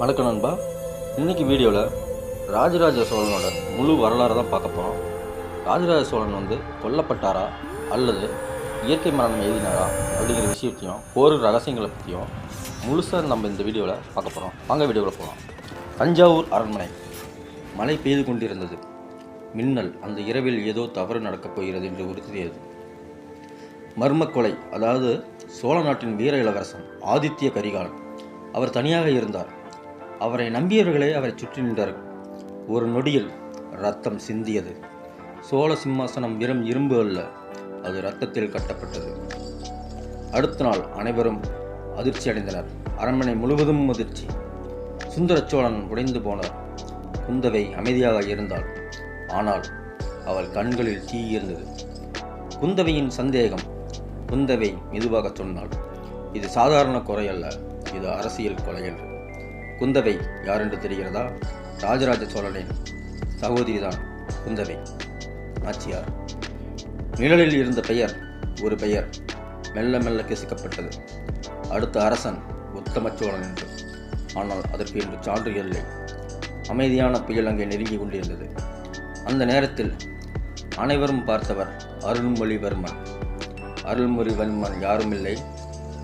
வணக்கம் நண்பா. இன்றைக்கி வீடியோவில் ராஜராஜ சோழனோட முழு வரலாறு தான் பார்க்க போகிறோம். ராஜராஜ சோழன் கொல்லப்பட்டாரா அல்லது இயற்கை மரணம் எழுதினாரா அப்படிங்கிற விஷயத்தையும் ஒரு ரகசியங்களை பற்றியும் முழுசாக நம்ம இந்த வீடியோவில் பார்க்க போகிறோம். வாங்க வீடியோவில் போகலாம். தஞ்சாவூர் அரண்மனை. மழை பெய்து கொண்டிருந்தது. மின்னல் அந்த இரவில் ஏதோ தவறு நடக்கப் போகிறது என்று உறுதியது. மர்ம கொலை, அதாவது சோழ நாட்டின் வீர இளவரசன் ஆதித்ய கரிகாலன். அவர் தனியாக இருந்தார். அவரை நம்பியவர்களே அவரை சுற்றி நின்றார்கள். ஒரு நொடியில் இரத்தம் சிந்தியது. சோழ சிம்மாசனம் வெறும் இரும்பு அல்ல, அது இரத்தத்தில் கட்டப்பட்டது. அடுத்த நாள் அனைவரும் அதிர்ச்சி அடைந்தனர். அரண்மனை முழுவதும் அதிர்ச்சி. சுந்தர சோழன் உடைந்து போனார். குந்தவை அமைதியாக இருந்தாள். ஆனால் அவள் கண்களில் தீ இருந்தது. குந்தவையின் சந்தேகம். குந்தவை மெதுவாக சொன்னாள், இது சாதாரண கொலை அல்ல, இது அரசியல் கொலை என்று. குந்தவை யார் என்று தெரிகிறதா? ராஜராஜ சோழனின் சகோதரிதான் குந்தவை நாச்சியார். நிழலில் இருந்த பெயர் ஒரு பெயர் மெல்ல மெல்ல கிசுக்கப்பட்டது. அடுத்த அரசன் உத்தம சோழன் என்று. ஆனால் அதற்கு என்று சான்று இல்லை. அமைதியான புயல் அங்கே நெருங்கி கொண்டிருந்தது. அந்த நேரத்தில் அனைவரும் பார்த்தவர் அருள்மொழிவர்மன். அருள்மொழிவர்மன் யாருமில்லை,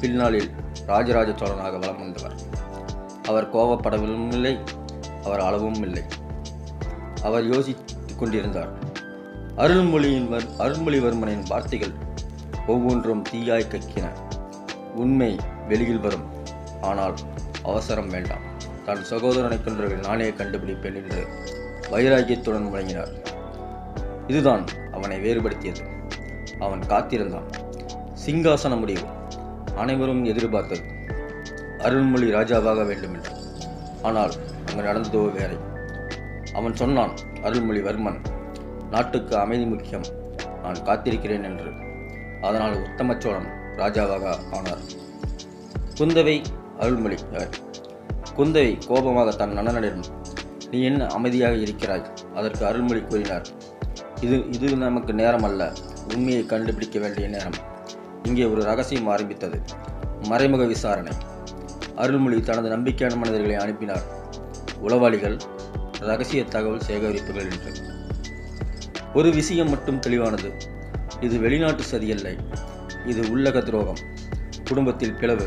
பின்னாளில் ராஜராஜ சோழனாக வலம் வந்தவர். அவர் கோபப்படவும் இல்லை, அவர் அளவும் இல்லை. அவர் யோசித்துக் கொண்டிருந்தார். அருள்மொழிவர்மனின் வார்த்தைகள் ஒவ்வொன்றும் தீயாய் கக்கின. உண்மை வெளியில் வரும், ஆனால் அவசரம் வேண்டாம். தன் சகோதரனை கொன்றவர்கள் நானே கண்டுபிடிப்பேன் என்று வைராக்கியத்துடன் முழங்கினார். இதுதான் அவனை வேறுபடுத்தியது. அவன் காத்திருந்தான். சிங்காசன முடிவு அனைவரும் எதிர்பார்த்தது. அருள்மொழி ராஜாவாக வேண்டும் என்று. ஆனால் அங்கு நடந்ததோ வேறை. அவன் சொன்னான், அருள்மொழிவர்மன், நாட்டுக்கு அமைதி முக்கியம், நான் காத்திருக்கிறேன் என்று. அதனால் உத்தம சோழன் ராஜாவாக ஆனார். குந்தவை அருள்மொழி. குந்தவை கோபமாக தன் அண்ணனிடம், நீ என்ன அமைதியாக இருக்கிறாய்? அதற்கு அருள்மொழி கூறினார், இது நமக்கு நேரம் அல்ல, உண்மையை கண்டுபிடிக்க வேண்டிய நேரம். இங்கே ஒரு ரகசியம் ஆரம்பித்தது. மறைமுக விசாரணை. அருள்மொழி தனது நம்பிக்கையான மனிதர்களை அனுப்பினார். உளவாளிகள், ரகசிய தகவல் சேகரிப்புகள் என்று. ஒரு விஷயம் மட்டும் தெளிவானது, இது வெளிநாட்டு சதியல்ல, இது உள்ளக துரோகம். குடும்பத்தில் பிளவு.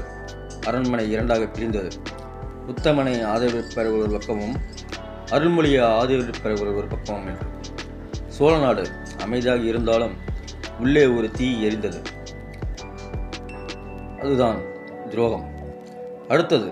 அரண்மனை இரண்டாக பிரிந்தது. உத்தமனை ஆதரவிப்பவர் ஒரு பக்கமும் அருள்மொழியை ஆதரவிப்பவர் ஒரு பக்கமும் என்று. சோழ நாடு அமைதியாக இருந்தாலும் உள்ளே ஒரு தீ எரிந்தது. அதுதான் துரோகம். அடுத்தது